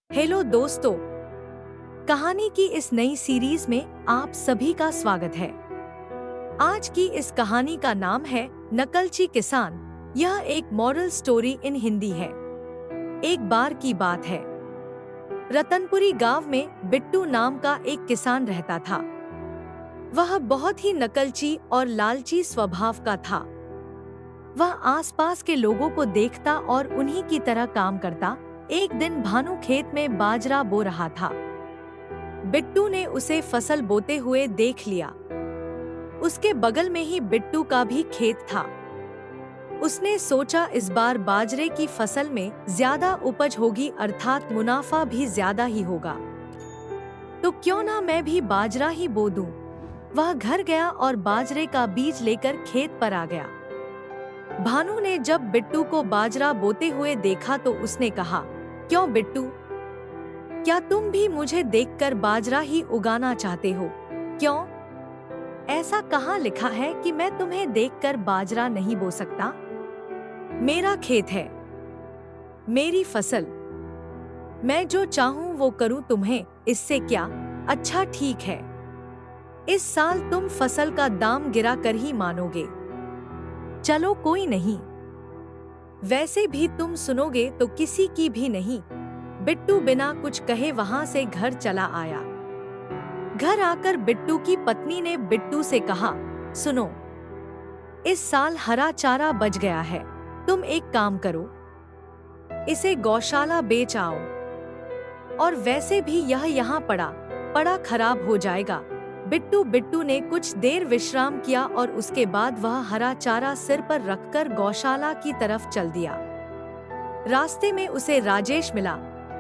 Hello दोस्तों, कहानी की इस नई सीरीज में आप सभी का स्वागत है। आज की इस कहानी का नाम है नकलची किसान। यह एक मॉरल स्टोरी इन हिंदी है। एक बार की बात है, रतनपुरी गांव में बिट्टू नाम का एक किसान रहता था। वह बहुत ही नकलची और लालची स्वभाव का था। वह आसपास के लोगों को देखता और उन्हीं की तरह काम करता। एक दिन भानु खेत में बाजरा बो रहा था। बिट्टू ने उसे फसल बोते हुए देख लिया। उसके बगल में ही बिट्टू का भी खेत था। उसने सोचा इस बार बाजरे की फसल में ज्यादा उपज होगी, अर्थात मुनाफा भी ज्यादा ही होगा, तो क्यों ना मैं भी बाजरा ही बो दूं। वह घर गया और बाजरे का बीज लेकर खेत पर आ गया। भानु ने जब बिट्टू को बाजरा बोते हुए देखा तो उसने कहा, क्यों बिट्टू, क्या तुम भी मुझे देखकर बाजरा ही उगाना चाहते हो? क्यों? ऐसा कहाँ लिखा है कि मैं तुम्हें देखकर बाजरा नहीं बो सकता? मेरा खेत है, मेरी फसल, मैं जो चाहूं वो करूं, तुम्हें इससे क्या? अच्छा ठीक है, इस साल तुम फसल का दाम गिरा कर ही मानोगे। चलो कोई नहीं, वैसे भी तुम सुनोगे तो किसी की भी नहीं। बिट्टू बिना कुछ कहे वहां से घर चला आया। घर आकर बिट्टू की पत्नी ने बिट्टू से कहा, सुनो, इस साल हरा चारा बच गया है, तुम एक काम करो, इसे गौशाला बेच आओ, और वैसे भी यह यहाँ पड़ा पड़ा खराब हो जाएगा। बिट्टू ने कुछ देर विश्राम किया और उसके बाद वह हरा चारा सिर पर रखकर गौशाला की तरफ चल दिया। रास्ते में उसे राजेश मिला।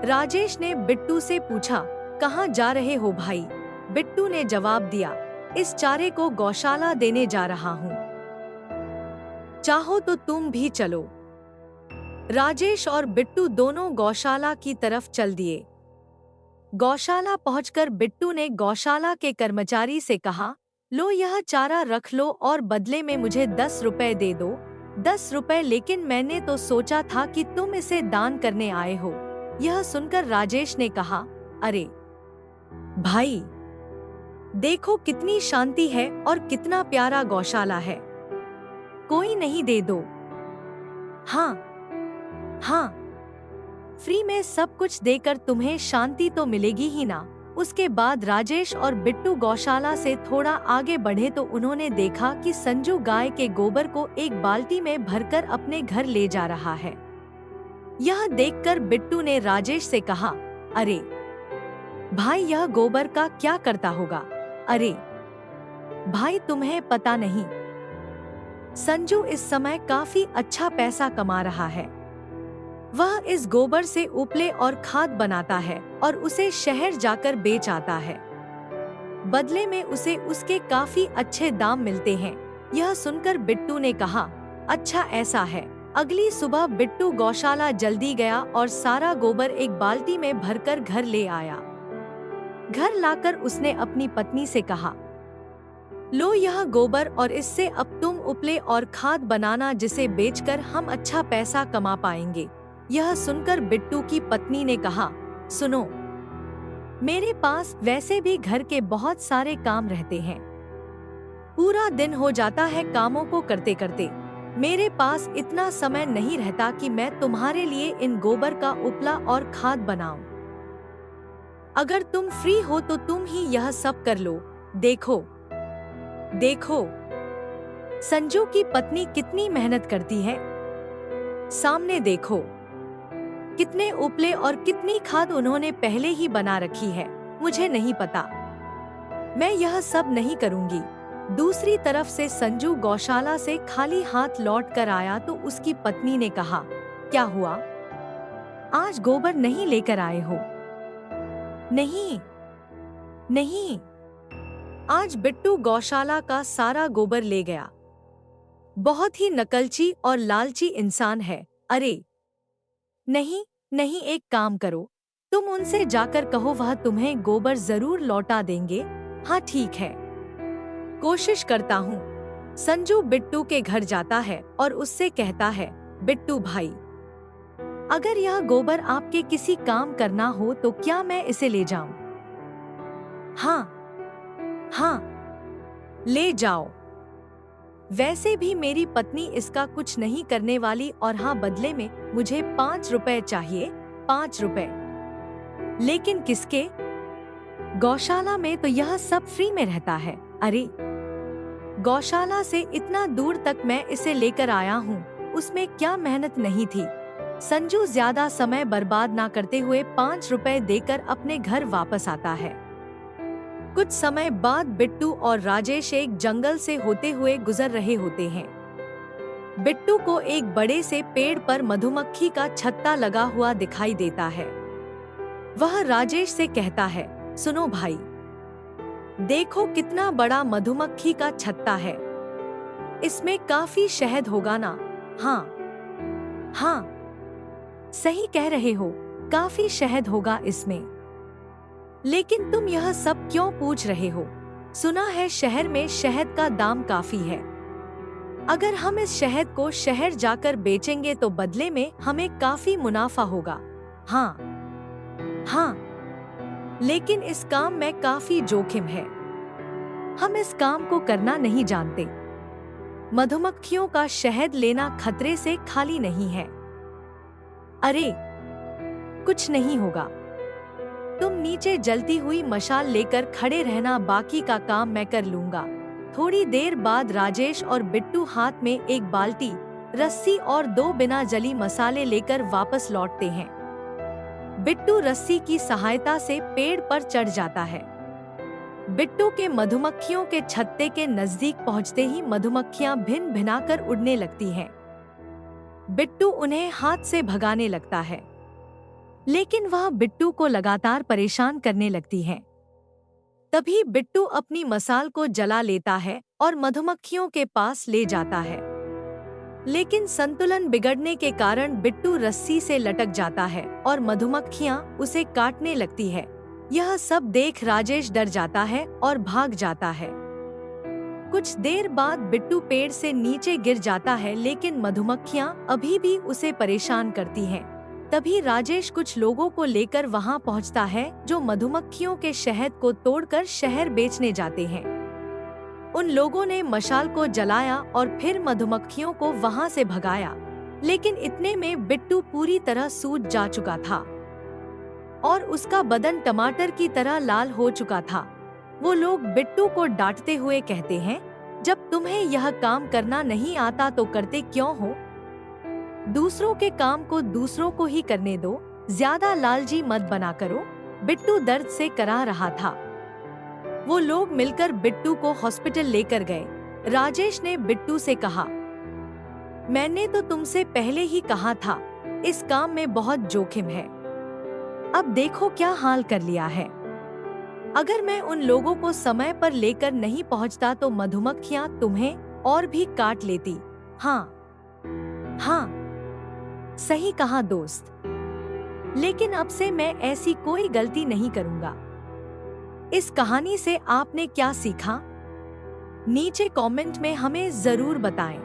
राजेश ने बिट्टू से पूछा, कहाँ जा रहे हो भाई? बिट्टू ने जवाब दिया, इस चारे को गौशाला देने जा रहा हूँ, चाहो तो तुम भी चलो। राजेश और बिट्टू दोनों गौशाला की तरफ चल दिए। गौशाला पहुंचकर बिट्टू ने गौशाला के कर्मचारी से कहा, लो यह चारा रख लो और बदले में मुझे 10 रुपए दे दो। 10 रुपए? लेकिन मैंने तो सोचा था कि तुम इसे दान करने आए हो। यह सुनकर राजेश ने कहा, अरे भाई, देखो कितनी शांति है और कितना प्यारा गौशाला है, कोई नहीं, दे दो। हाँ हाँ, फ्री में सब कुछ देकर तुम्हें शांति तो मिलेगी ही ना। उसके बाद राजेश और बिट्टू गौशाला से थोड़ा आगे बढ़े तो उन्होंने देखा कि संजू गाय के गोबर को एक बाल्टी में भरकर अपने घर ले जा रहा है। यह देखकर बिट्टू ने राजेश से कहा, अरे भाई, यह गोबर का क्या करता होगा? अरे भाई, तुम्हें पता नहीं, संजू इस समय काफी अच्छा पैसा कमा रहा है। वह इस गोबर से उपले और खाद बनाता है और उसे शहर जाकर बेच आता है। बदले में उसे उसके काफी अच्छे दाम मिलते हैं। यह सुनकर बिट्टू ने कहा, अच्छा ऐसा है। अगली सुबह बिट्टू गौशाला जल्दी गया और सारा गोबर एक बाल्टी में भरकर घर ले आया। घर लाकर उसने अपनी पत्नी से कहा, लो यह गोबर और इससे अब तुम उपले और खाद बनाना, जिसे बेचकर हम अच्छा पैसा कमा पाएंगे। यह सुनकर बिट्टू की पत्नी ने कहा, सुनो, मेरे पास वैसे भी घर के बहुत सारे काम रहते हैं, पूरा दिन हो जाता है कामों को करते करते। मेरे पास इतना समय नहीं रहता कि मैं तुम्हारे लिए इन गोबर का उपला और खाद बनाऊं। अगर तुम फ्री हो तो तुम ही यह सब कर लो। देखो देखो, संजू की पत्नी कितनी मेहनत करती है, सामने देखो, कितने उपले और कितनी खाद उन्होंने पहले ही बना रखी है। मुझे नहीं पता, मैं यह सब नहीं करूंगी। दूसरी तरफ से संजू गौशाला से खाली हाथ लौट कर आया तो उसकी पत्नी ने कहा, क्या हुआ, आज गोबर नहीं लेकर आए हो? नहीं नहीं, आज बिट्टू गौशाला का सारा गोबर ले गया। बहुत ही नकलची और लालची इंसान है। अरे नहीं नहीं, एक काम करो, तुम उनसे जाकर कहो, वह तुम्हें गोबर जरूर लौटा देंगे। हाँ ठीक है, कोशिश करता हूँ। संजू बिट्टू के घर जाता है और उससे कहता है, बिट्टू भाई, अगर यह गोबर आपके किसी काम करना हो तो क्या मैं इसे ले जाऊं? हाँ, हाँ, ले जाओ। वैसे भी मेरी पत्नी इसका कुछ नहीं करने वाली और हाँ, बदले में मुझे 5 रुपए चाहिए, 5 रुपए। लेकिन किसके? गौशाला में तो यह सब फ्री में रहता है। अरे, गौशाला से इतना दूर तक मैं इसे लेकर आया हूँ, उसमें क्या मेहनत नहीं थी। संजू ज्यादा समय बर्बाद ना करते हुए 5 रुपए देकर अपने घर वापस आता है। कुछ समय बाद बिट्टू और राजेश एक जंगल से होते हुए गुजर रहे होते हैं। बिट्टू को एक बड़े से पेड़ पर मधुमक्खी का छत्ता लगा हुआ दिखाई देता है। वह राजेश से कहता है, सुनो भाई, देखो कितना बड़ा मधुमक्खी का छत्ता है। इसमें काफी शहद होगा ना? हाँ, हाँ, सही कह रहे हो, काफी शहद होगा इसमें। लेकिन तुम यह सब क्यों पूछ रहे हो? सुना है शहर में शहद का दाम काफी है। अगर हम इस शहद को शहर जाकर बेचेंगे तो बदले में हमें काफी मुनाफा होगा। हाँ, हाँ, लेकिन इस काम में काफी जोखिम है। हम इस काम को करना नहीं जानते। मधुमक्खियों का शहद लेना खतरे से खाली नहीं है। अरे, कुछ नहीं होगा। तुम नीचे जलती हुई मशाल लेकर खड़े रहना, बाकी का काम मैं कर लूंगा। थोड़ी देर बाद राजेश और बिट्टू हाथ में एक बाल्टी, रस्सी और 2 बिना जली मसाले लेकर वापस लौटते हैं। बिट्टू रस्सी की सहायता से पेड़ पर चढ़ जाता है। बिट्टू के मधुमक्खियों के छत्ते के नजदीक पहुंचते ही मधुमक्खियां भिन भिनाकर उड़ने लगती हैं। बिट्टू उन्हें हाथ से भगाने लगता है, लेकिन वह बिट्टू को लगातार परेशान करने लगती हैं। तभी बिट्टू अपनी मसाल को जला लेता है और मधुमक्खियों के पास ले जाता है। लेकिन संतुलन बिगड़ने के कारण बिट्टू रस्सी से लटक जाता है और मधुमक्खियां उसे काटने लगती है। यह सब देख राजेश डर जाता है और भाग जाता है। कुछ देर बाद बिट्टू पेड़ से नीचे गिर जाता है, लेकिन मधुमक्खियां अभी भी उसे परेशान करती हैं। तभी राजेश कुछ लोगों को लेकर वहां पहुंचता है जो मधुमक्खियों के शहद को तोड़कर शहर बेचने जाते हैं। उन लोगों ने मशाल को जलाया और फिर मधुमक्खियों को वहां से भगाया, लेकिन इतने में बिट्टू पूरी तरह सूज जा चुका था और उसका बदन टमाटर की तरह लाल हो चुका था। वो लोग बिट्टू को डांटते हुए कहते हैं, जब तुम्हें यह काम करना नहीं आता तो करते क्यों हो? दूसरों के काम को दूसरों को ही करने दो, ज्यादा लालची मत बना करो। बिट्टू दर्द से करा रहा था। वो लोग मिलकर बिट्टू को हॉस्पिटल लेकर गए। राजेश ने बिट्टू से कहा, मैंने तो तुमसे पहले ही कहा था, इस काम में बहुत जोखिम है। अब देखो क्या हाल कर लिया है। अगर मैं उन लोगों को समय पर लेकर नहीं पहुंचता तो मधुमक्खियां तुम्हें और भी काट लेती। हाँ, हाँ, सही कहा दोस्त। लेकिन अब से मैं ऐसी कोई गलती नहीं करूंगा। इस कहानी से आपने क्या सीखा? नीचे कमेंट में हमें जरूर बताएं।